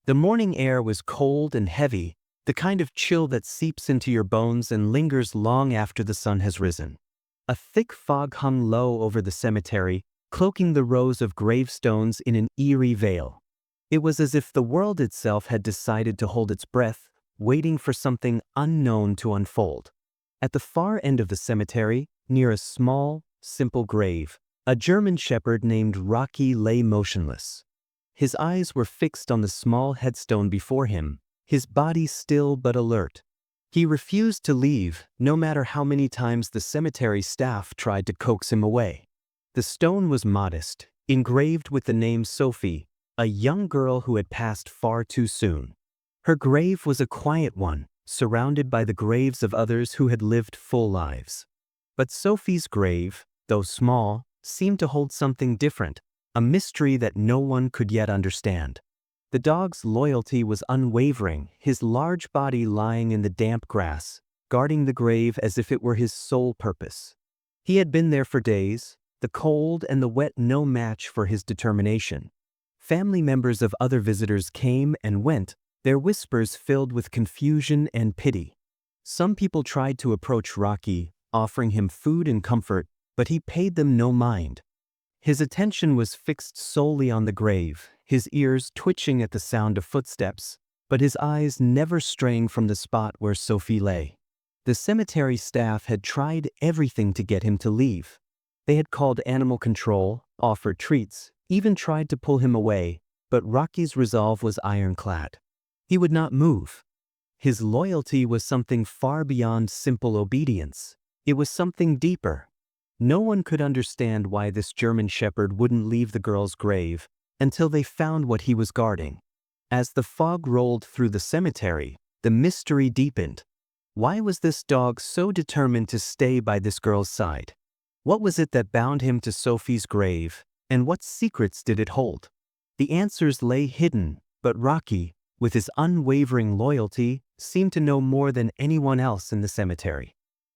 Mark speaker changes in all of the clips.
Speaker 1: The morning air was cold and heavy, the kind of chill that seeps into your bones and lingers long after the sun has risen. A thick fog hung low over the cemetery, cloaking the rows of gravestones in an eerie veil. It was as if the world itself had decided to hold its breath, waiting for something unknown to unfold. At the far end of the cemetery, near a small, simple grave, a German shepherd named Rocky lay motionless. His eyes were fixed on the small headstone before him, his body still but alert. He refused to leave, no matter how many times the cemetery staff tried to coax him away. The stone was modest, engraved with the name Sophie, a young girl who had passed far too soon. Her grave was a quiet one, surrounded by the graves of others who had lived full lives. But Sophie's grave, though small, seemed to hold something different, a mystery that no one could yet understand. The dog's loyalty was unwavering, his large body lying in the damp grass, guarding the grave as if it were his sole purpose. He had been there for days, the cold and the wet no match for his determination. Family members of other visitors came and went, their whispers filled with confusion and pity. Some people tried to approach Rocky, offering him food and comfort, but he paid them no mind. His attention was fixed solely on the grave, his ears twitching at the sound of footsteps, but his eyes never straying from the spot where Sophie lay. The cemetery staff had tried everything to get him to leave. They had called animal control, offered treats, even tried to pull him away, but Rocky's resolve was ironclad. He would not move. His loyalty was something far beyond simple obedience. It was something deeper. No one could understand why this German shepherd wouldn't leave the girl's grave until they found what he was guarding. As the fog rolled through the cemetery, the mystery deepened. Why was this dog so determined to stay by this girl's side? What was it that bound him to Sophie's grave, and what secrets did it hold? The answers lay hidden, but Rocky, with his unwavering loyalty, seemed to know more than anyone else in the cemetery.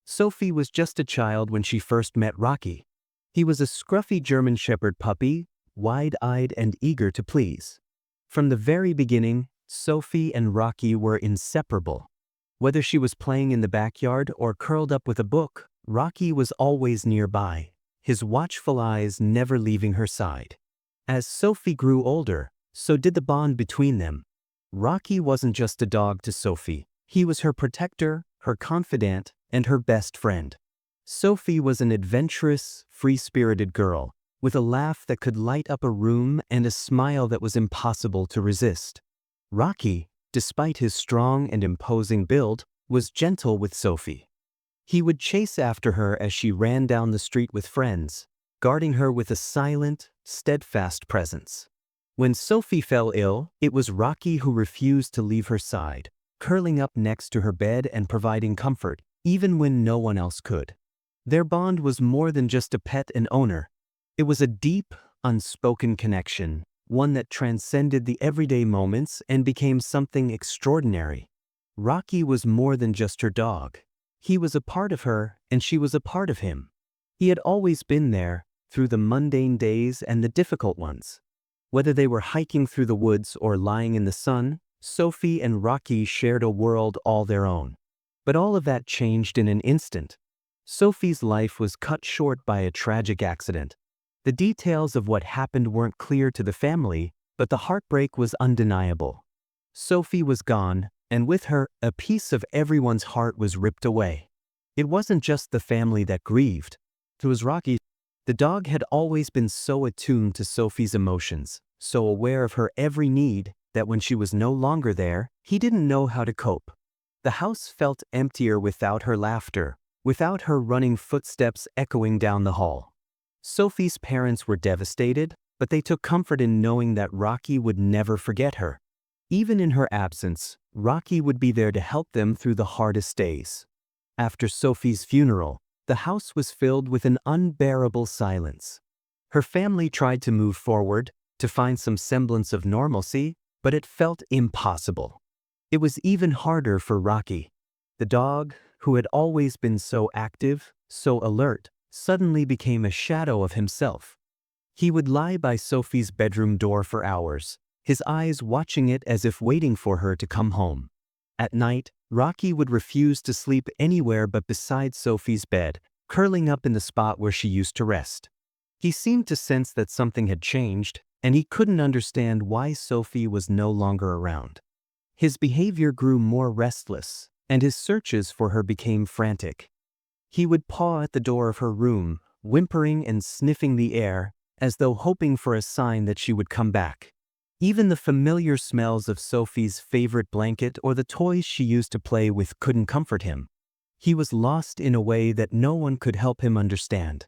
Speaker 1: Sophie was just a child when she first met Rocky. He was a scruffy German shepherd puppy, wide-eyed and eager to please. From the very beginning, Sophie and Rocky were inseparable. Whether she was playing in the backyard or curled up with a book, Rocky was always nearby, his watchful eyes never leaving her side. As Sophie grew older, so did the bond between them. Rocky wasn't just a dog to Sophie, he was her protector, her confidant, and her best friend. Sophie was an adventurous, free-spirited girl, with a laugh that could light up a room and a smile that was impossible to resist. Rocky, despite his strong and imposing build, was gentle with Sophie. He would chase after her as she ran down the street with friends, guarding her with a silent, steadfast presence. When Sophie fell ill, it was Rocky who refused to leave her side, curling up next to her bed and providing comfort, even when no one else could. Their bond was more than just a pet and owner. It was a deep, unspoken connection, one that transcended the everyday moments and became something extraordinary. Rocky was more than just her dog. He was a part of her, and she was a part of him. He had always been there, through the mundane days and the difficult ones. Whether they were hiking through the woods or lying in the sun, Sophie and Rocky shared a world all their own. But all of that changed in an instant. Sophie's life was cut short by a tragic accident. The details of what happened weren't clear to the family, but the heartbreak was undeniable. Sophie was gone, and with her, a piece of everyone's heart was ripped away. It wasn't just the family that grieved. It was Rocky. The dog had always been so attuned to Sophie's emotions, so aware of her every need, that when she was no longer there, he didn't know how to cope. The house felt emptier without her laughter, without her running footsteps echoing down the hall. Sophie's parents were devastated, but they took comfort in knowing that Rocky would never forget her. Even in her absence, Rocky would be there to help them through the hardest days. After Sophie's funeral, the house was filled with an unbearable silence. Her family tried to move forward, to find some semblance of normalcy, but it felt impossible. It was even harder for Rocky. The dog, who had always been so active, so alert, suddenly became a shadow of himself. He would lie by Sophie's bedroom door for hours, his eyes watching it as if waiting for her to come home. At night, Rocky would refuse to sleep anywhere but beside Sophie's bed, curling up in the spot where she used to rest. He seemed to sense that something had changed, and he couldn't understand why Sophie was no longer around. His behavior grew more restless, and his searches for her became frantic. He would paw at the door of her room, whimpering and sniffing the air, as though hoping for a sign that she would come back. Even the familiar smells of Sophie's favorite blanket or the toys she used to play with couldn't comfort him. He was lost in a way that no one could help him understand.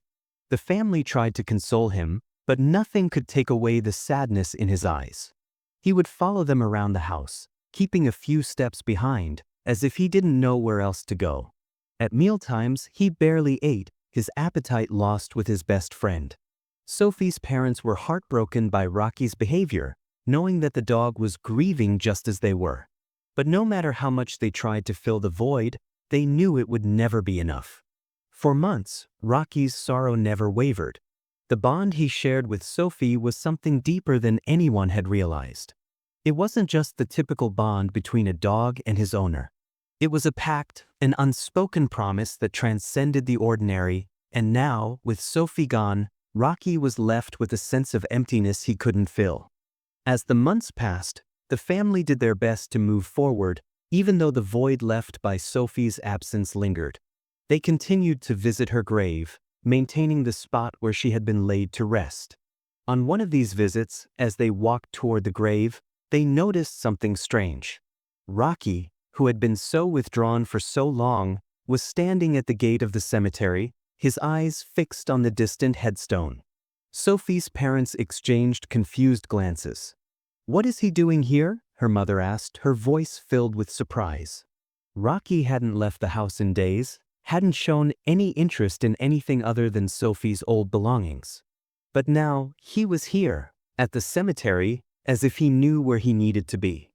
Speaker 1: The family tried to console him, but nothing could take away the sadness in his eyes. He would follow them around the house, keeping a few steps behind, as if he didn't know where else to go. At mealtimes, he barely ate, his appetite lost with his best friend. Sophie's parents were heartbroken by Rocky's behavior, knowing that the dog was grieving just as they were. But no matter how much they tried to fill the void, they knew it would never be enough. For months, Rocky's sorrow never wavered. The bond he shared with Sophie was something deeper than anyone had realized. It wasn't just the typical bond between a dog and his owner. It was a pact, an unspoken promise that transcended the ordinary, and now, with Sophie gone, Rocky was left with a sense of emptiness he couldn't fill. As the months passed, the family did their best to move forward, even though the void left by Sophie's absence lingered. They continued to visit her grave, maintaining the spot where she had been laid to rest. On one of these visits, as they walked toward the grave, they noticed something strange. Rocky, who had been so withdrawn for so long, was standing at the gate of the cemetery, his eyes fixed on the distant headstone. Sophie's parents exchanged confused glances. "What is he doing here?" her mother asked, her voice filled with surprise. Rocky hadn't left the house in days, hadn't shown any interest in anything other than Sophie's old belongings. But now, he was here, at the cemetery, as if he knew where he needed to be.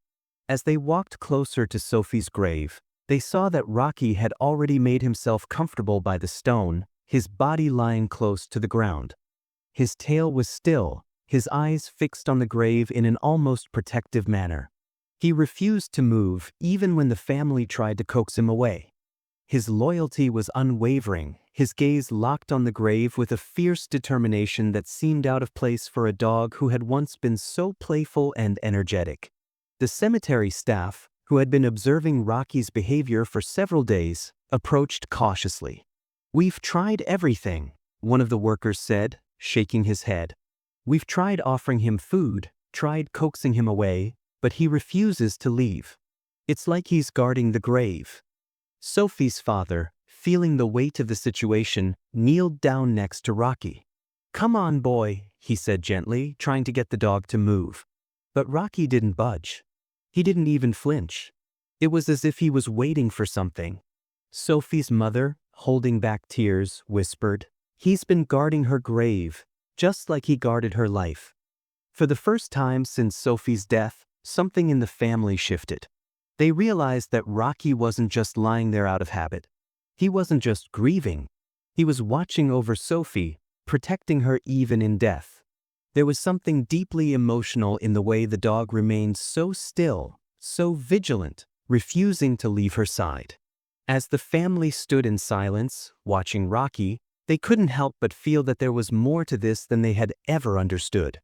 Speaker 1: As they walked closer to Sophie's grave, they saw that Rocky had already made himself comfortable by the stone, his body lying close to the ground. His tail was still, his eyes fixed on the grave in an almost protective manner. He refused to move even when the family tried to coax him away. His loyalty was unwavering, his gaze locked on the grave with a fierce determination that seemed out of place for a dog who had once been so playful and energetic. The cemetery staff, who had been observing Rocky's behavior for several days, approached cautiously. "We've tried everything," one of the workers said, shaking his head. "We've tried offering him food, tried coaxing him away, but he refuses to leave. It's like he's guarding the grave." Sophie's father, feeling the weight of the situation, kneeled down next to Rocky. "Come on, boy," he said gently, trying to get the dog to move. But Rocky didn't budge. He didn't even flinch. It was as if he was waiting for something. Sophie's mother, holding back tears, whispered, "He's been guarding her grave, just like he guarded her life." For the first time since Sophie's death, something in the family shifted. They realized that Rocky wasn't just lying there out of habit. He wasn't just grieving. He was watching over Sophie, protecting her even in death. There was something deeply emotional in the way the dog remained so still, so vigilant, refusing to leave her side. As the family stood in silence, watching Rocky, they couldn't help but feel that there was more to this than they had ever understood.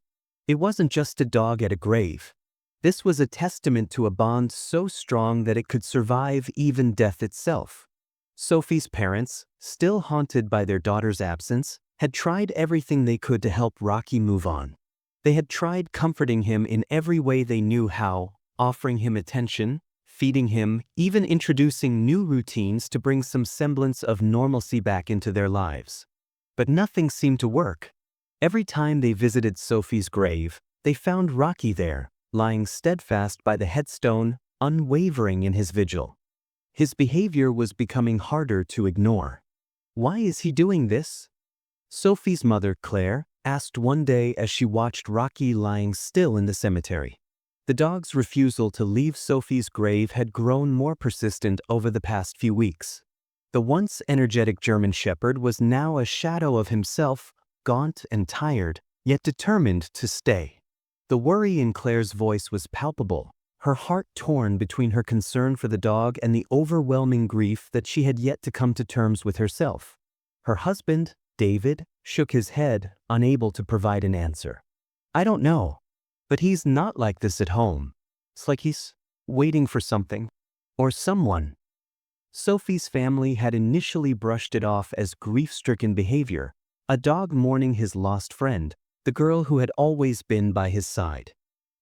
Speaker 1: It wasn't just a dog at a grave. This was a testament to a bond so strong that it could survive even death itself. Sophie's parents, still haunted by their daughter's absence, had tried everything they could to help Rocky move on. They had tried comforting him in every way they knew how, offering him attention, feeding him, even introducing new routines to bring some semblance of normalcy back into their lives. But nothing seemed to work. Every time they visited Sophie's grave, they found Rocky there, lying steadfast by the headstone, unwavering in his vigil. His behavior was becoming harder to ignore. "Why is he doing this?" Sophie's mother, Claire, asked one day as she watched Rocky lying still in the cemetery. The dog's refusal to leave Sophie's grave had grown more persistent over the past few weeks. The once energetic German Shepherd was now a shadow of himself, gaunt and tired, yet determined to stay. The worry in Claire's voice was palpable, her heart torn between her concern for the dog and the overwhelming grief that she had yet to come to terms with herself. Her husband, David, shook his head, unable to provide an answer. "I don't know. But he's not like this at home. It's like he's waiting for something. Or someone." Sophie's family had initially brushed it off as grief-stricken behavior, a dog mourning his lost friend, the girl who had always been by his side.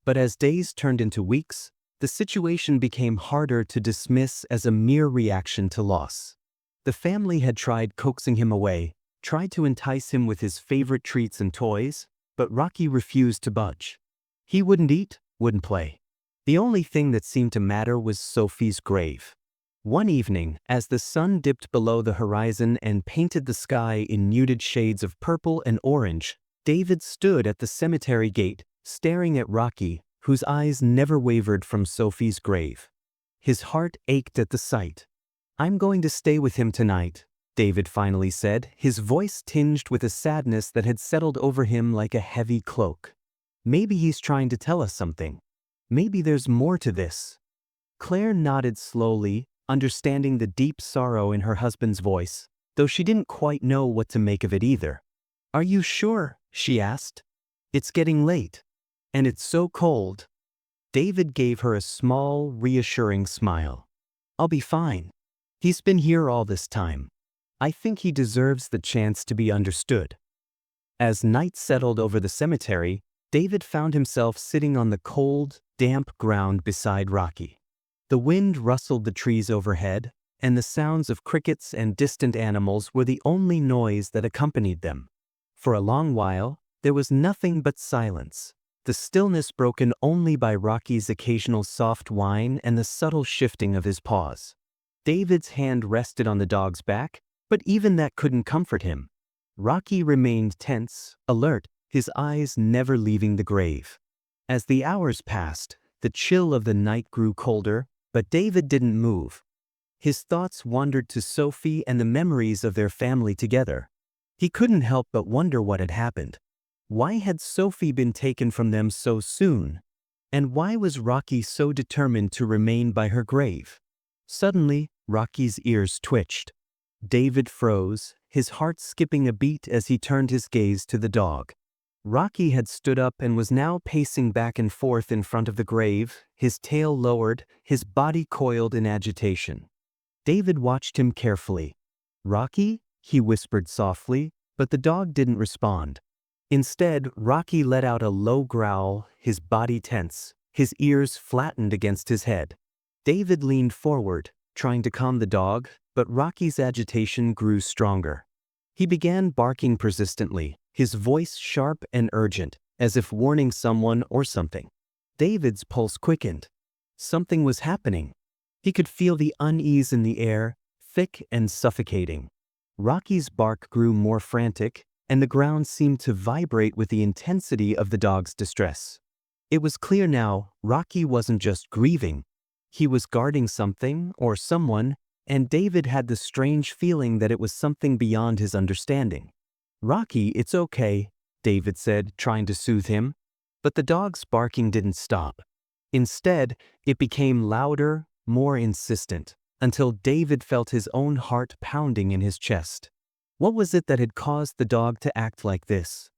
Speaker 1: But as days turned into weeks, the situation became harder to dismiss as a mere reaction to loss. The family had tried coaxing him away, tried to entice him with his favorite treats and toys, but Rocky refused to budge. He wouldn't eat, wouldn't play. The only thing that seemed to matter was Sophie's grave. One evening, as the sun dipped below the horizon and painted the sky in muted shades of purple and orange, David stood at the cemetery gate, staring at Rocky, whose eyes never wavered from Sophie's grave. His heart ached at the sight. "I'm going to stay with him tonight," David finally said, his voice tinged with a sadness that had settled over him like a heavy cloak. "Maybe he's trying to tell us something. Maybe there's more to this." Claire nodded slowly, understanding the deep sorrow in her husband's voice, though she didn't quite know what to make of it either. "Are you sure?" she asked. "It's getting late. And it's so cold." David gave her a small, reassuring smile. "I'll be fine. He's been here all this time. I think he deserves the chance to be understood." As night settled over the cemetery, David found himself sitting on the cold, damp ground beside Rocky. The wind rustled the trees overhead, and the sounds of crickets and distant animals were the only noise that accompanied them. For a long while, there was nothing but silence, the stillness broken only by Rocky's occasional soft whine and the subtle shifting of his paws. David's hand rested on the dog's back, but even that couldn't comfort him. Rocky remained tense, alert, his eyes never leaving the grave. As the hours passed, the chill of the night grew colder, but David didn't move. His thoughts wandered to Sophie and the memories of their family together. He couldn't help but wonder what had happened. Why had Sophie been taken from them so soon? And why was Rocky so determined to remain by her grave? Suddenly, Rocky's ears twitched. David froze, his heart skipping a beat as he turned his gaze to the dog. Rocky had stood up and was now pacing back and forth in front of the grave, his tail lowered, his body coiled in agitation. David watched him carefully. "Rocky?" he whispered softly, but the dog didn't respond. Instead, Rocky let out a low growl, his body tense, his ears flattened against his head. David leaned forward, trying to calm the dog, but Rocky's agitation grew stronger. He began barking persistently, his voice sharp and urgent, as if warning someone or something. David's pulse quickened. Something was happening. He could feel the unease in the air, thick and suffocating. Rocky's bark grew more frantic, and the ground seemed to vibrate with the intensity of the dog's distress. It was clear now, Rocky wasn't just grieving. He was guarding something or someone, and David had the strange feeling that it was something beyond his understanding. "Rocky, it's okay," David said, trying to soothe him. But the dog's barking didn't stop. Instead, it became louder, more insistent, until David felt his own heart pounding in his chest. What was it that had caused the dog to act like this?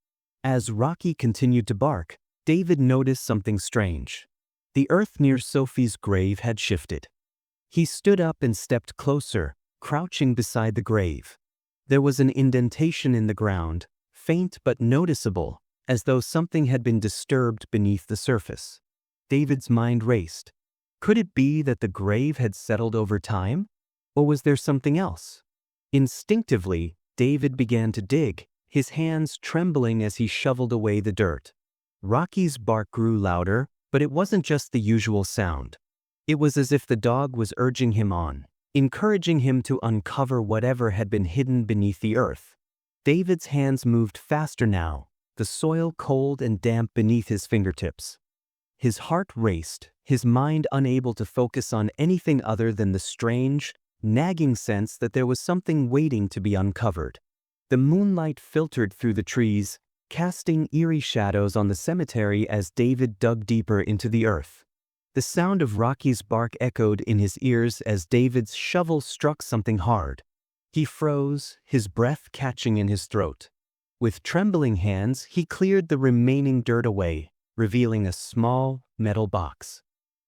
Speaker 1: As Rocky continued to bark, David noticed something strange. The earth near Sophie's grave had shifted. He stood up and stepped closer, crouching beside the grave. There was an indentation in the ground, faint but noticeable, as though something had been disturbed beneath the surface. David's mind raced. Could it be that the grave had settled over time? Or was there something else? Instinctively, David began to dig, his hands trembling as he shoveled away the dirt. Rocky's bark grew louder, but it wasn't just the usual sound. It was as if the dog was urging him on, encouraging him to uncover whatever had been hidden beneath the earth. David's hands moved faster now, the soil cold and damp beneath his fingertips. His heart raced, his mind unable to focus on anything other than the strange, nagging sense that there was something waiting to be uncovered. The moonlight filtered through the trees, casting eerie shadows on the cemetery as David dug deeper into the earth. The sound of Rocky's bark echoed in his ears as David's shovel struck something hard. He froze, his breath catching in his throat. With trembling hands, he cleared the remaining dirt away, revealing a small, metal box.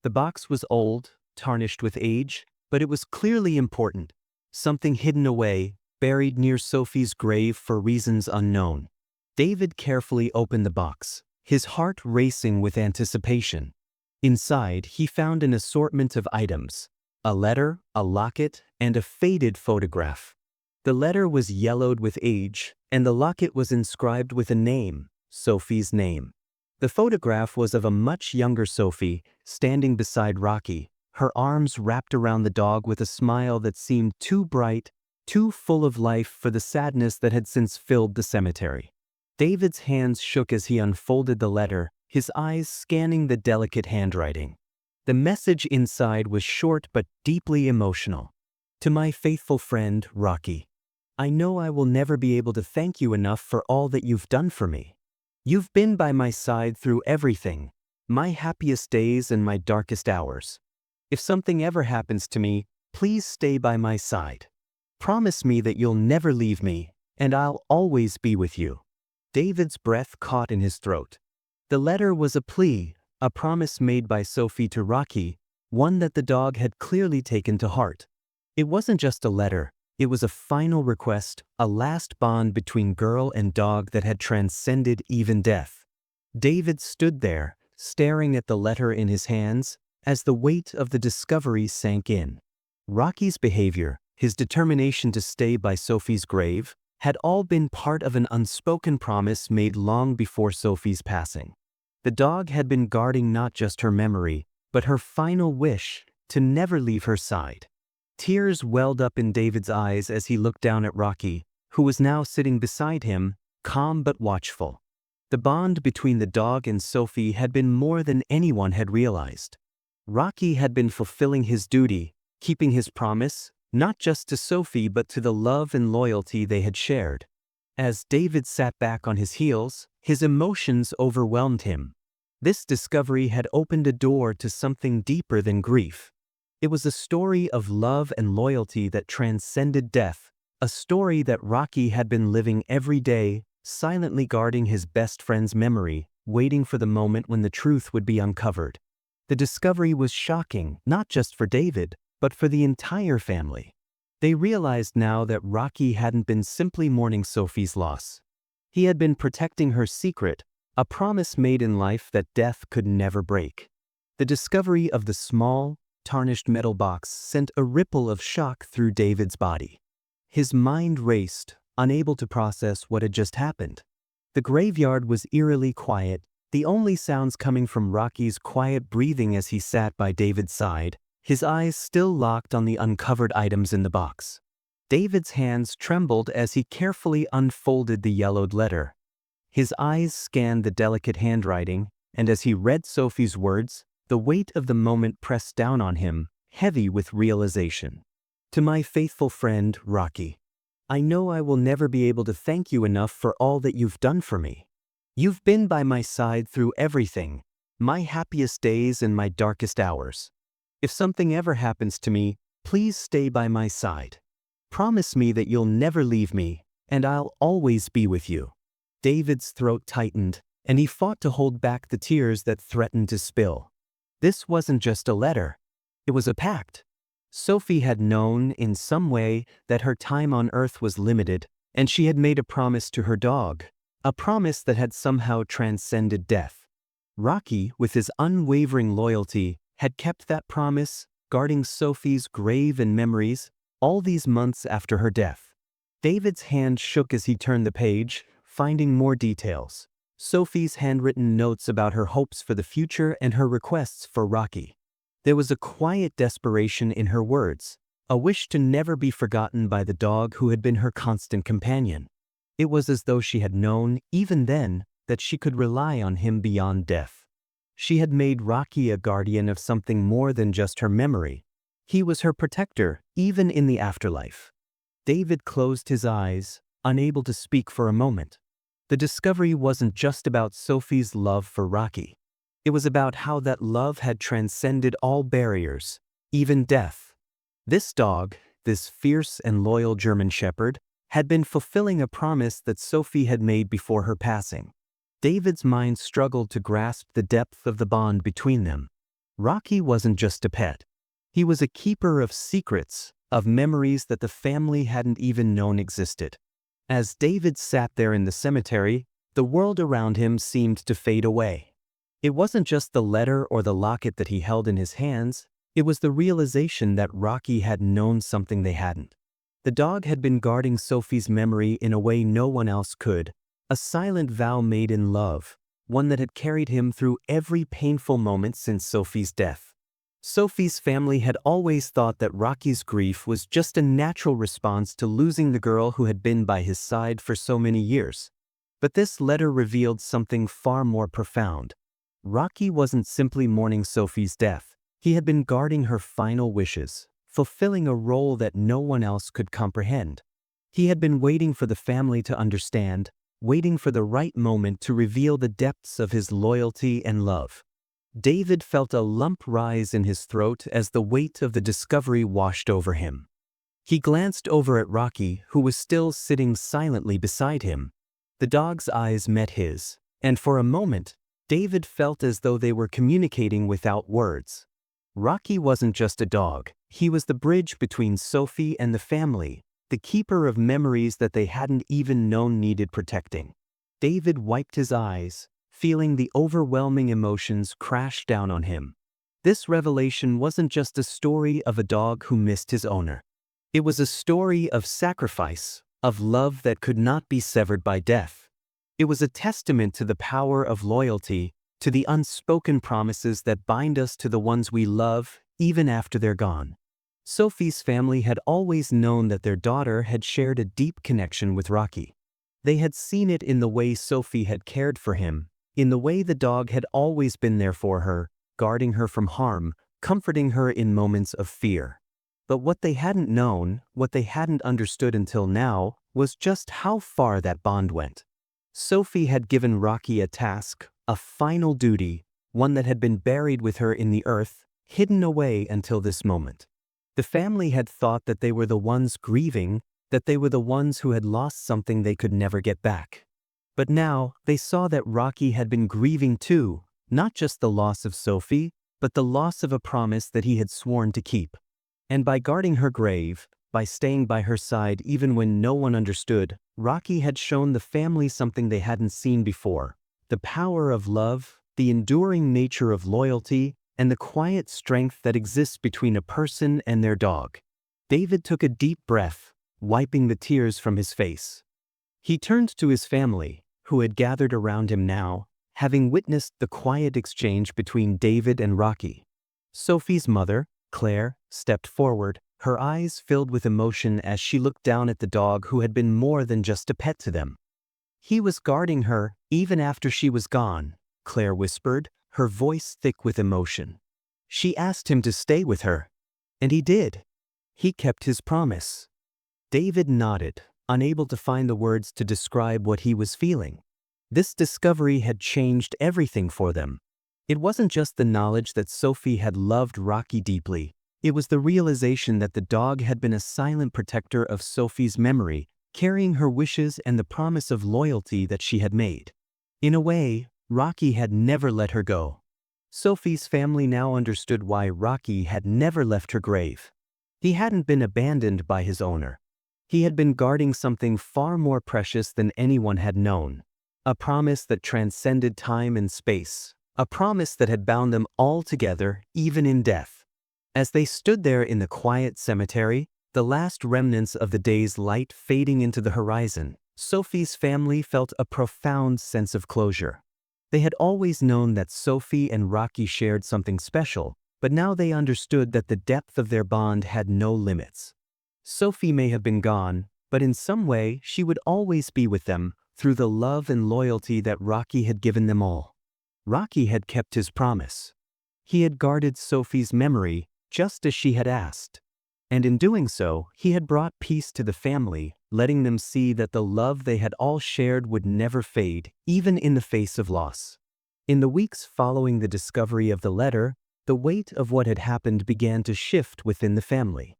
Speaker 1: The box was old, tarnished with age, but it was clearly important. Something hidden away, buried near Sophie's grave for reasons unknown. David carefully opened the box, his heart racing with anticipation. Inside, he found an assortment of items: a letter, a locket, and a faded photograph. The letter was yellowed with age, and the locket was inscribed with a name, Sophie's name. The photograph was of a much younger Sophie, standing beside Rocky, her arms wrapped around the dog with a smile that seemed too bright, too full of life for the sadness that had since filled the cemetery. David's hands shook as he unfolded the letter, his eyes scanning the delicate handwriting. The message inside was short but deeply emotional. To my faithful friend, Rocky. I know I will never be able to thank you enough for all that you've done for me. You've been by my side through everything, my happiest days and my darkest hours. If something ever happens to me, please stay by my side. Promise me that you'll never leave me, and I'll always be with you. David's breath caught in his throat. The letter was a plea, a promise made by Sophie to Rocky, one that the dog had clearly taken to heart. It wasn't just a letter, it was a final request, a last bond between girl and dog that had transcended even death. David stood there, staring at the letter in his hands, as the weight of the discovery sank in. Rocky's behavior, his determination to stay by Sophie's grave, had all been part of an unspoken promise made long before Sophie's passing. The dog had been guarding not just her memory, but her final wish to never leave her side. Tears welled up in David's eyes as he looked down at Rocky, who was now sitting beside him, calm but watchful. The bond between the dog and Sophie had been more than anyone had realized. Rocky had been fulfilling his duty, keeping his promise, not just to Sophie but to the love and loyalty they had shared. As David sat back on his heels, his emotions overwhelmed him. This discovery had opened a door to something deeper than grief. It was a story of love and loyalty that transcended death, a story that Rocky had been living every day, silently guarding his best friend's memory, waiting for the moment when the truth would be uncovered. The discovery was shocking, not just for David, but for the entire family. They realized now that Rocky hadn't been simply mourning Sophie's loss. He had been protecting her secret, a promise made in life that death could never break. The discovery of the small, tarnished metal box sent a ripple of shock through David's body. His mind raced, unable to process what had just happened. The graveyard was eerily quiet, the only sounds coming from Rocky's quiet breathing as he sat by David's side, his eyes still locked on the uncovered items in the box. David's hands trembled as he carefully unfolded the yellowed letter. His eyes scanned the delicate handwriting, and as he read Sophie's words, the weight of the moment pressed down on him, heavy with realization. To my faithful friend, Rocky. I know I will never be able to thank you enough for all that you've done for me. You've been by my side through everything, my happiest days and my darkest hours. If something ever happens to me, please stay by my side. Promise me that you'll never leave me, and I'll always be with you. David's throat tightened, and he fought to hold back the tears that threatened to spill. This wasn't just a letter. It was a pact. Sophie had known, in some way, that her time on Earth was limited, and she had made a promise to her dog, a promise that had somehow transcended death. Rocky, with his unwavering loyalty, had kept that promise, guarding Sophie's grave and memories, all these months after her death. David's hand shook as he turned the page, finding more details. Sophie's handwritten notes about her hopes for the future and her requests for Rocky. There was a quiet desperation in her words, a wish to never be forgotten by the dog who had been her constant companion. It was as though she had known, even then, that she could rely on him beyond death. She had made Rocky a guardian of something more than just her memory. He was her protector, even in the afterlife. David closed his eyes, unable to speak for a moment. The discovery wasn't just about Sophie's love for Rocky. It was about how that love had transcended all barriers, even death. This dog, this fierce and loyal German Shepherd, had been fulfilling a promise that Sophie had made before her passing. David's mind struggled to grasp the depth of the bond between them. Rocky wasn't just a pet. He was a keeper of secrets, of memories that the family hadn't even known existed. As David sat there in the cemetery, the world around him seemed to fade away. It wasn't just the letter or the locket that he held in his hands, it was the realization that Rocky had known something they hadn't. The dog had been guarding Sophie's memory in a way no one else could, a silent vow made in love, one that had carried him through every painful moment since Sophie's death. Sophie's family had always thought that Rocky's grief was just a natural response to losing the girl who had been by his side for so many years. But this letter revealed something far more profound. Rocky wasn't simply mourning Sophie's death. He had been guarding her final wishes, fulfilling a role that no one else could comprehend. He had been waiting for the family to understand, waiting for the right moment to reveal the depths of his loyalty and love. David felt a lump rise in his throat as the weight of the discovery washed over him. He glanced over at Rocky, who was still sitting silently beside him. The dog's eyes met his, and for a moment, David felt as though they were communicating without words. Rocky wasn't just a dog, he was the bridge between Sophie and the family, the keeper of memories that they hadn't even known needed protecting. David wiped his eyes, feeling the overwhelming emotions crash down on him. This revelation wasn't just a story of a dog who missed his owner. It was a story of sacrifice, of love that could not be severed by death. It was a testament to the power of loyalty, to the unspoken promises that bind us to the ones we love, even after they're gone. Sophie's family had always known that their daughter had shared a deep connection with Rocky. They had seen it in the way Sophie had cared for him, in the way the dog had always been there for her, guarding her from harm, comforting her in moments of fear. But what they hadn't known, what they hadn't understood until now, was just how far that bond went. Sophie had given Rocky a task, a final duty, one that had been buried with her in the earth, hidden away until this moment. The family had thought that they were the ones grieving, that they were the ones who had lost something they could never get back. But now, they saw that Rocky had been grieving too, not just the loss of Sophie, but the loss of a promise that he had sworn to keep. And by guarding her grave, by staying by her side even when no one understood, Rocky had shown the family something they hadn't seen before: the power of love, the enduring nature of loyalty, and the quiet strength that exists between a person and their dog. David took a deep breath, wiping the tears from his face. He turned to his family, who had gathered around him now, having witnessed the quiet exchange between David and Rocky. Sophie's mother, Claire, stepped forward, her eyes filled with emotion as she looked down at the dog who had been more than just a pet to them. "He was guarding her, even after she was gone," Claire whispered, her voice thick with emotion. "She asked him to stay with her. And he did. He kept his promise." David nodded, unable to find the words to describe what he was feeling. This discovery had changed everything for them. It wasn't just the knowledge that Sophie had loved Rocky deeply. It was the realization that the dog had been a silent protector of Sophie's memory, carrying her wishes and the promise of loyalty that she had made. In a way, Rocky had never let her go. Sophie's family now understood why Rocky had never left her grave. He hadn't been abandoned by his owner. He had been guarding something far more precious than anyone had known. A promise that transcended time and space. A promise that had bound them all together, even in death. As they stood there in the quiet cemetery, the last remnants of the day's light fading into the horizon, Sophie's family felt a profound sense of closure. They had always known that Sophie and Rocky shared something special, but now they understood that the depth of their bond had no limits. Sophie may have been gone, but in some way she would always be with them, through the love and loyalty that Rocky had given them all. Rocky had kept his promise. He had guarded Sophie's memory, just as she had asked. And in doing so, he had brought peace to the family, letting them see that the love they had all shared would never fade, even in the face of loss. In the weeks following the discovery of the letter, the weight of what had happened began to shift within the family.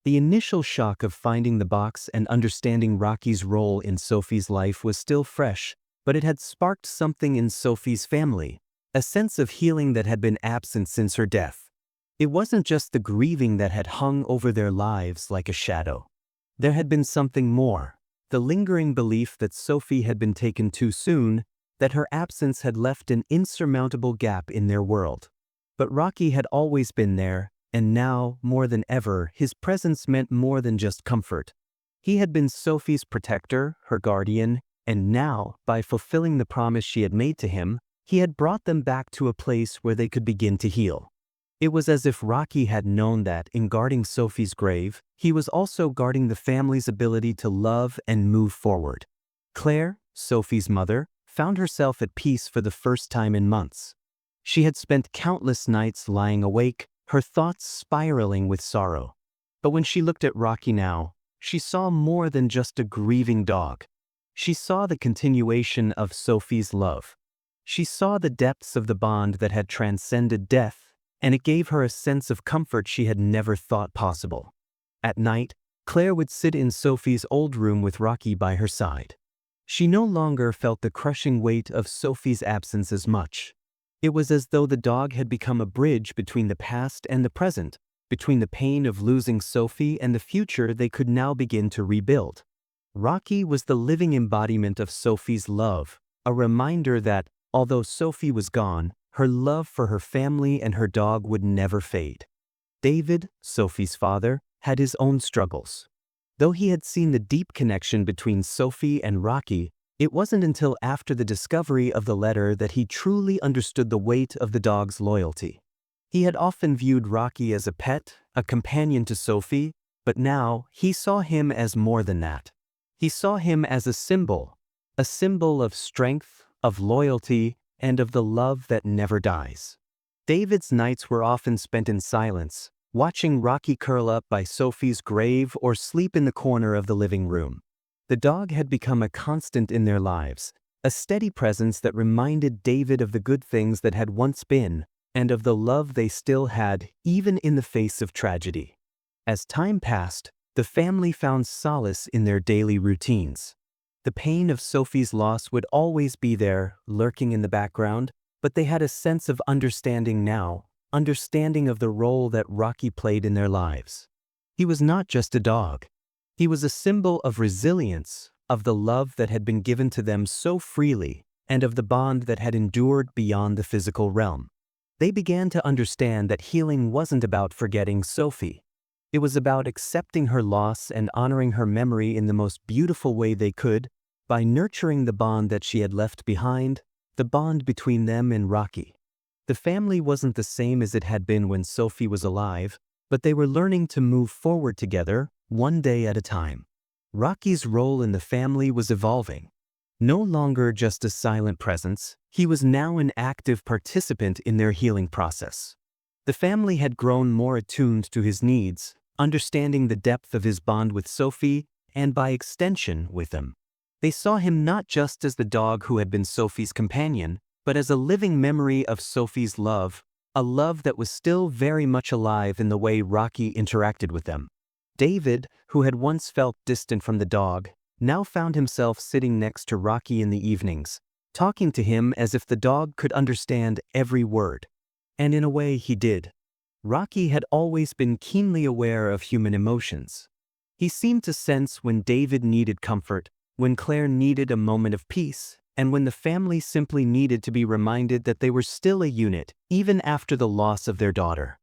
Speaker 1: The initial shock of finding the box and understanding Rocky's role in Sophie's life was still fresh, but it had sparked something in Sophie's family, a sense of healing that had been absent since her death. It wasn't just the grieving that had hung over their lives like a shadow. There had been something more, the lingering belief that Sophie had been taken too soon, that her absence had left an insurmountable gap in their world. But Rocky had always been there, and now, more than ever, his presence meant more than just comfort. He had been Sophie's protector, her guardian, and now, by fulfilling the promise she had made to him, he had brought them back to a place where they could begin to heal. It was as if Rocky had known that, in guarding Sophie's grave, he was also guarding the family's ability to love and move forward. Claire, Sophie's mother, found herself at peace for the first time in months. She had spent countless nights lying awake, her thoughts spiraling with sorrow. But when she looked at Rocky now, she saw more than just a grieving dog. She saw the continuation of Sophie's love. She saw the depths of the bond that had transcended death, and it gave her a sense of comfort she had never thought possible. At night, Claire would sit in Sophie's old room with Rocky by her side. She no longer felt the crushing weight of Sophie's absence as much. It was as though the dog had become a bridge between the past and the present, between the pain of losing Sophie and the future they could now begin to rebuild. Rocky was the living embodiment of Sophie's love, a reminder that, although Sophie was gone, her love for her family and her dog would never fade. David, Sophie's father, had his own struggles. Though he had seen the deep connection between Sophie and Rocky, it wasn't until after the discovery of the letter that he truly understood the weight of the dog's loyalty. He had often viewed Rocky as a pet, a companion to Sophie, but now he saw him as more than that. He saw him as a symbol of strength, of loyalty, and of the love that never dies. David's nights were often spent in silence, watching Rocky curl up by Sophie's grave or sleep in the corner of the living room. The dog had become a constant in their lives, a steady presence that reminded David of the good things that had once been, and of the love they still had, even in the face of tragedy. As time passed, the family found solace in their daily routines. The pain of Sophie's loss would always be there, lurking in the background, but they had a sense of understanding now, understanding of the role that Rocky played in their lives. He was not just a dog. He was a symbol of resilience, of the love that had been given to them so freely, and of the bond that had endured beyond the physical realm. They began to understand that healing wasn't about forgetting Sophie. It was about accepting her loss and honoring her memory in the most beautiful way they could, by nurturing the bond that she had left behind, the bond between them and Rocky. The family wasn't the same as it had been when Sophie was alive, but they were learning to move forward together, one day at a time. Rocky's role in the family was evolving. No longer just a silent presence, he was now an active participant in their healing process. The family had grown more attuned to his needs, understanding the depth of his bond with Sophie, and by extension with them. They saw him not just as the dog who had been Sophie's companion, but as a living memory of Sophie's love, a love that was still very much alive in the way Rocky interacted with them. David, who had once felt distant from the dog, now found himself sitting next to Rocky in the evenings, talking to him as if the dog could understand every word. And in a way, he did. Rocky had always been keenly aware of human emotions. He seemed to sense when David needed comfort, when Claire needed a moment of peace, and when the family simply needed to be reminded that they were still a unit, even after the loss of their daughter.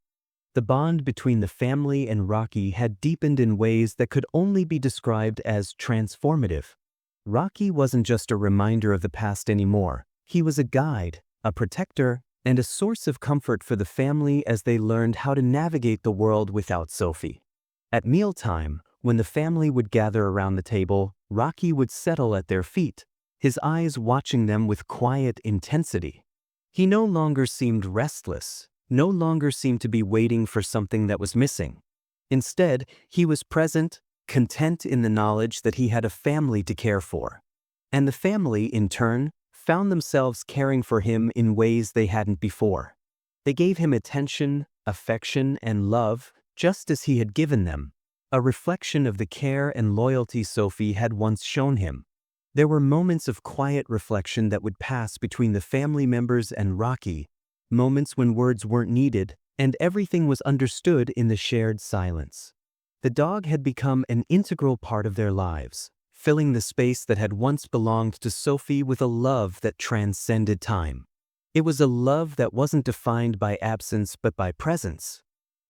Speaker 1: The bond between the family and Rocky had deepened in ways that could only be described as transformative. Rocky wasn't just a reminder of the past anymore. He was a guide, a protector, and a source of comfort for the family as they learned how to navigate the world without Sophie. At mealtime, when the family would gather around the table, Rocky would settle at their feet, his eyes watching them with quiet intensity. He no longer seemed restless, no longer seemed to be waiting for something that was missing. Instead, he was present, content in the knowledge that he had a family to care for. And the family, in turn, found themselves caring for him in ways they hadn't before. They gave him attention, affection, and love, just as he had given them, a reflection of the care and loyalty Sophie had once shown him. There were moments of quiet reflection that would pass between the family members and Rocky, moments when words weren't needed and everything was understood in the shared silence. The dog had become an integral part of their lives, filling the space that had once belonged to Sophie with a love that transcended time. It was a love that wasn't defined by absence but by presence.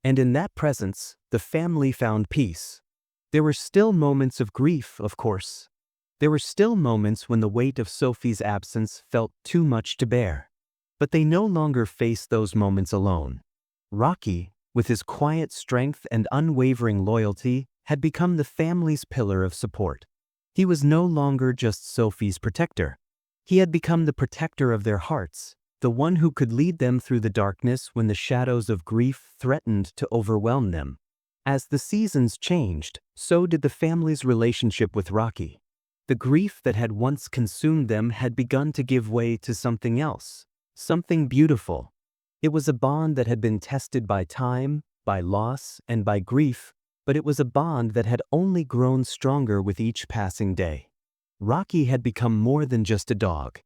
Speaker 1: And in that presence, the family found peace. There were still moments of grief, of course. There were still moments when the weight of Sophie's absence felt too much to bear. But they no longer faced those moments alone. Rocky, with his quiet strength and unwavering loyalty, had become the family's pillar of support. He was no longer just Sophie's protector. He had become the protector of their hearts, the one who could lead them through the darkness when the shadows of grief threatened to overwhelm them. As the seasons changed, so did the family's relationship with Rocky. The grief that had once consumed them had begun to give way to something else, something beautiful. It was a bond that had been tested by time, by loss, and by grief, but it was a bond that had only grown stronger with each passing day. Rocky had become more than just a dog.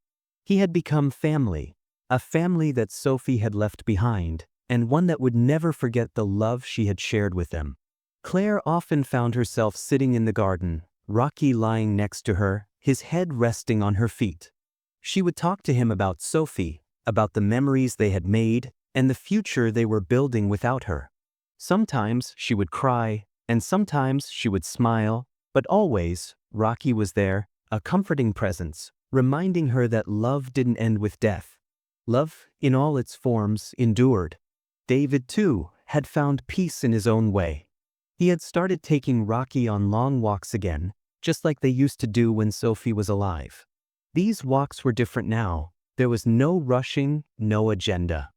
Speaker 1: He had become family, a family that Sophie had left behind, and one that would never forget the love she had shared with them. Claire often found herself sitting in the garden, Rocky lying next to her, his head resting on her feet. She would talk to him about Sophie, about the memories they had made, and the future they were building without her. Sometimes she would cry, and sometimes she would smile, but always, Rocky was there, a comforting presence, reminding her that love didn't end with death. Love, in all its forms, endured. David, too, had found peace in his own way. He had started taking Rocky on long walks again, just like they used to do when Sophie was alive. These walks were different now. There was no rushing, no agenda.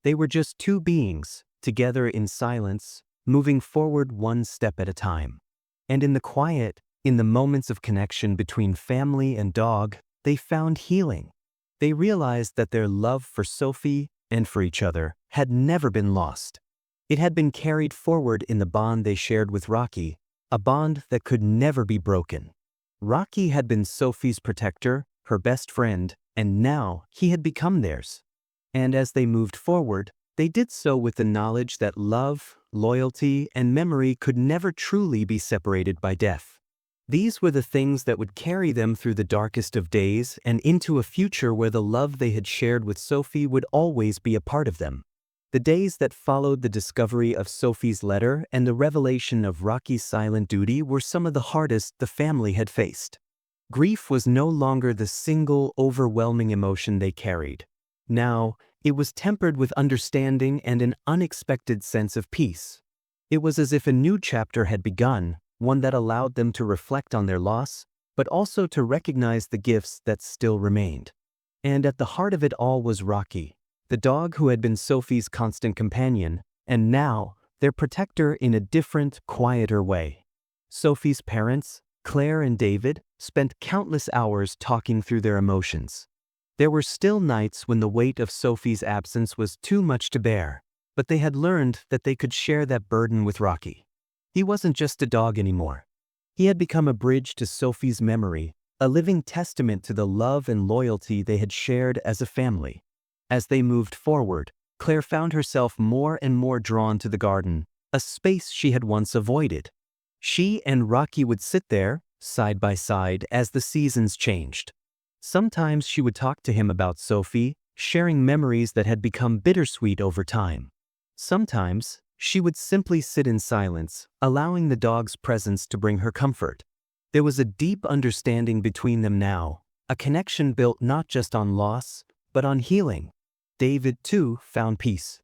Speaker 1: They were just two beings, together in silence, moving forward one step at a time. And in the quiet, in the moments of connection between family and dog, they found healing. They realized that their love for Sophie and for each other had never been lost. It had been carried forward in the bond they shared with Rocky, a bond that could never be broken. Rocky had been Sophie's protector, her best friend, and now he had become theirs. And as they moved forward, they did so with the knowledge that love, loyalty, and memory could never truly be separated by death. These were the things that would carry them through the darkest of days and into a future where the love they had shared with Sophie would always be a part of them. The days that followed the discovery of Sophie's letter and the revelation of Rocky's silent duty were some of the hardest the family had faced. Grief was no longer the single, overwhelming emotion they carried. Now, it was tempered with understanding and an unexpected sense of peace. It was as if a new chapter had begun, one that allowed them to reflect on their loss, but also to recognize the gifts that still remained. And at the heart of it all was Rocky, the dog who had been Sophie's constant companion, and now, their protector in a different, quieter way. Sophie's parents, Claire and David, spent countless hours talking through their emotions. There were still nights when the weight of Sophie's absence was too much to bear, but they had learned that they could share that burden with Rocky. He wasn't just a dog anymore. He had become a bridge to Sophie's memory, a living testament to the love and loyalty they had shared as a family. As they moved forward, Claire found herself more and more drawn to the garden, a space she had once avoided. She and Rocky would sit there, side by side, as the seasons changed. Sometimes she would talk to him about Sophie, sharing memories that had become bittersweet over time. Sometimes, she would simply sit in silence, allowing the dog's presence to bring her comfort. There was a deep understanding between them now, a connection built not just on loss, but on healing. David, too, found peace.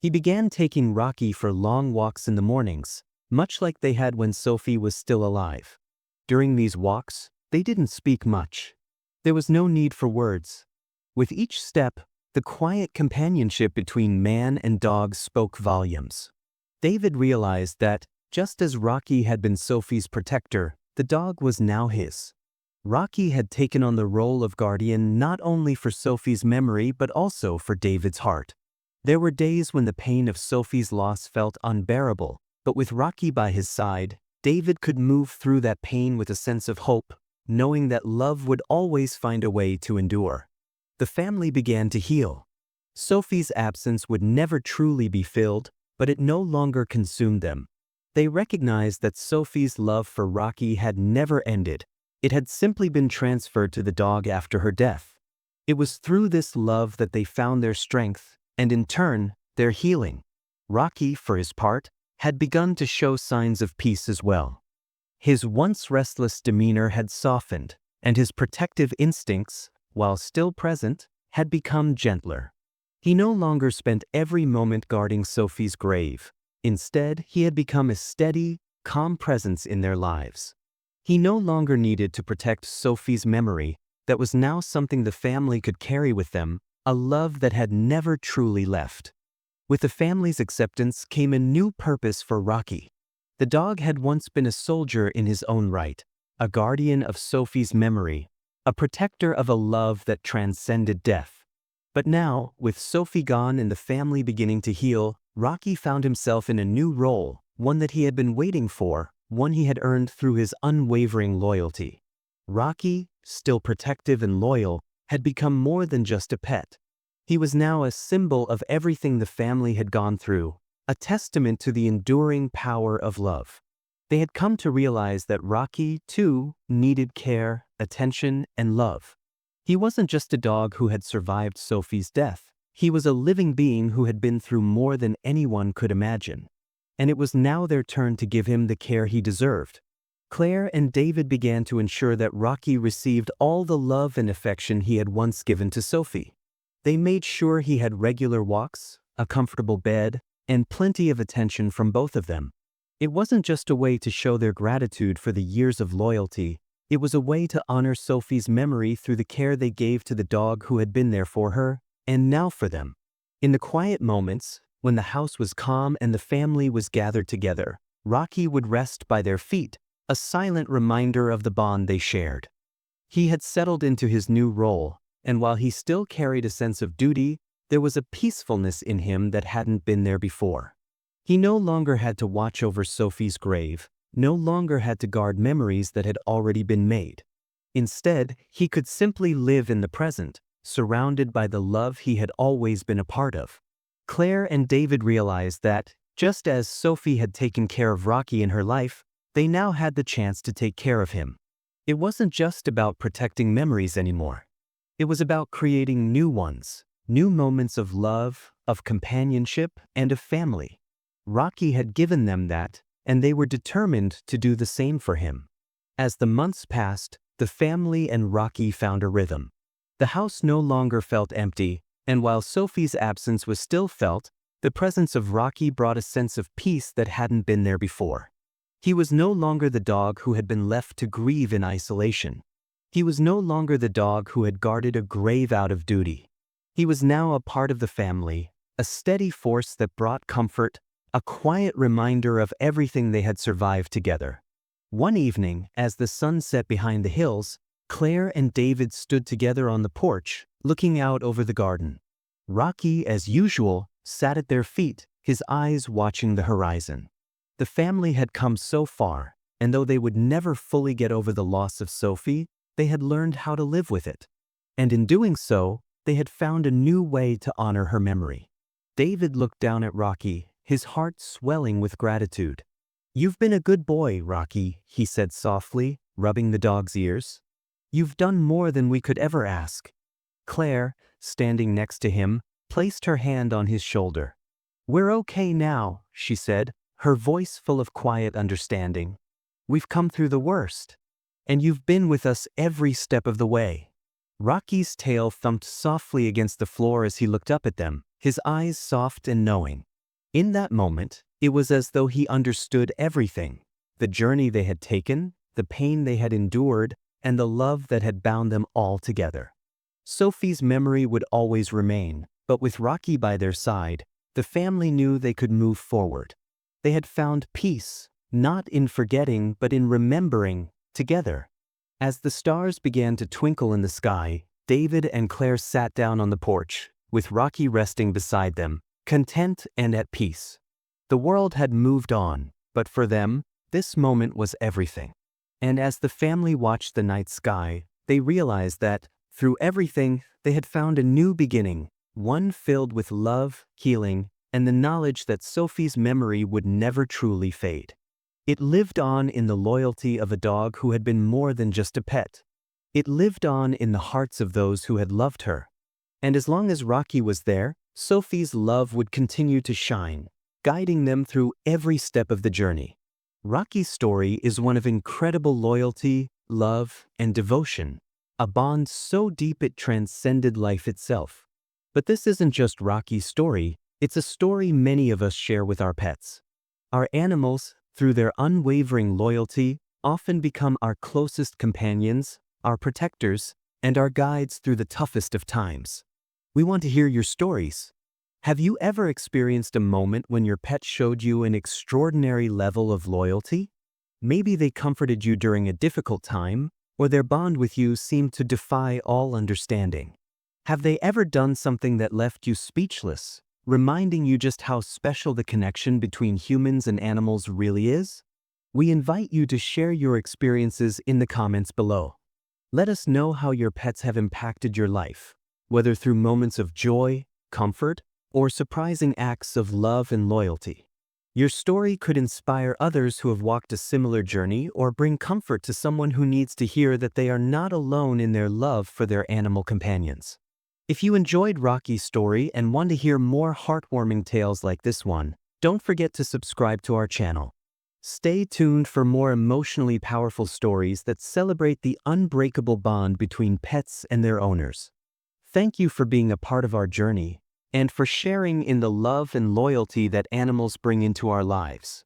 Speaker 1: He began taking Rocky for long walks in the mornings, much like they had when Sophie was still alive. During these walks, they didn't speak much. There was no need for words. With each step, the quiet companionship between man and dog spoke volumes. David realized that, Just as Rocky had been Sophie's protector, the dog was now his. Rocky had taken on the role of guardian not only for Sophie's memory but also for David's heart. There were days when the pain of Sophie's loss felt unbearable, but with Rocky by his side, David could move through that pain with a sense of hope, knowing that love would always find a way to endure. The family began to heal. Sophie's absence would never truly be filled, but it no longer consumed them. They recognized that Sophie's love for Rocky had never ended. It had simply been transferred to the dog after her death. It was through this love that they found their strength, and in turn, their healing. Rocky, for his part, had begun to show signs of peace as well. His once restless demeanor had softened, and his protective instincts, while still present, had become gentler. He no longer spent every moment guarding Sophie's grave. Instead, he had become a steady, calm presence in their lives. He no longer needed to protect Sophie's memory. That was now something the family could carry with them, a love that had never truly left. With the family's acceptance came a new purpose for Rocky. The dog had once been a soldier in his own right, a guardian of Sophie's memory, a protector of a love that transcended death. But now, with Sophie gone and the family beginning to heal, Rocky found himself in a new role, one that he had been waiting for, one he had earned through his unwavering loyalty. Rocky, still protective and loyal, had become more than just a pet. He was now a symbol of everything the family had gone through, a testament to the enduring power of love. They had come to realize that Rocky, too, needed care, attention, and love. He wasn't just a dog who had survived Sophie's death. He was a living being who had been through more than anyone could imagine. And it was now their turn to give him the care he deserved. Claire and David began to ensure that Rocky received all the love and affection he had once given to Sophie. They made sure he had regular walks, a comfortable bed, and plenty of attention from both of them. It wasn't just a way to show their gratitude for the years of loyalty. It was a way to honor Sophie's memory through the care they gave to the dog who had been there for her, and now for them. In the quiet moments, when the house was calm and the family was gathered together, Rocky would rest by their feet, a silent reminder of the bond they shared. He had settled into his new role, and while he still carried a sense of duty, there was a peacefulness in him that hadn't been there before. He no longer had to watch over Sophie's grave, no longer had to guard memories that had already been made. Instead, he could simply live in the present, surrounded by the love he had always been a part of. Claire and David realized that, just as Sophie had taken care of Rocky in her life, they now had the chance to take care of him. It wasn't just about protecting memories anymore. It was about creating new ones, new moments of love, of companionship, and of family. Rocky had given them that, and they were determined to do the same for him. As the months passed, the family and Rocky found a rhythm. The house no longer felt empty, and while Sophie's absence was still felt, the presence of Rocky brought a sense of peace that hadn't been there before. He was no longer the dog who had been left to grieve in isolation. He was no longer the dog who had guarded a grave out of duty. He was now a part of the family, a steady force that brought comfort, a quiet reminder of everything they had survived together. One evening, as the sun set behind the hills, Claire and David stood together on the porch, looking out over the garden. Rocky, as usual, sat at their feet, his eyes watching the horizon. The family had come so far, and though they would never fully get over the loss of Sophie, they had learned how to live with it. And in doing so, they had found a new way to honor her memory. David looked down at Rocky, his heart swelling with gratitude. "You've been a good boy, Rocky," he said softly, rubbing the dog's ears. "You've done more than we could ever ask." Claire, standing next to him, placed her hand on his shoulder. "We're okay now," she said, her voice full of quiet understanding. "We've come through the worst. And you've been with us every step of the way." Rocky's tail thumped softly against the floor as he looked up at them, his eyes soft and knowing. In that moment, it was as though he understood everything: the journey they had taken, the pain they had endured, and the love that had bound them all together. Sophie's memory would always remain, but with Rocky by their side, the family knew they could move forward. They had found peace, not in forgetting but in remembering, together. As the stars began to twinkle in the sky, David and Claire sat down on the porch, with Rocky resting beside them, content and at peace. The world had moved on, but for them, this moment was everything. And as the family watched the night sky, they realized that, through everything, they had found a new beginning, one filled with love, healing, and the knowledge that Sophie's memory would never truly fade. It lived on in the loyalty of a dog who had been more than just a pet. It lived on in the hearts of those who had loved her. And as long as Rocky was there, Sophie's love would continue to shine, guiding them through every step of the journey. Rocky's story is one of incredible loyalty, love, and devotion, a bond so deep it transcended life itself. But this isn't just Rocky's story, it's a story many of us share with our pets. Our animals, through their unwavering loyalty, often become our closest companions, our protectors, and our guides through the toughest of times. We want to hear your stories. Have you ever experienced a moment when your pet showed you an extraordinary level of loyalty? Maybe they comforted you during a difficult time, or their bond with you seemed to defy all understanding. Have they ever done something that left you speechless, reminding you just how special the connection between humans and animals really is? We invite you to share your experiences in the comments below. Let us know how your pets have impacted your life, whether through moments of joy, comfort, or surprising acts of love and loyalty. Your story could inspire others who have walked a similar journey or bring comfort to someone who needs to hear that they are not alone in their love for their animal companions. If you enjoyed Rocky's story and want to hear more heartwarming tales like this one, don't forget to subscribe to our channel. Stay tuned for more emotionally powerful stories that celebrate the unbreakable bond between pets and their owners. Thank you for being a part of our journey and for sharing in the love and loyalty that animals bring into our lives.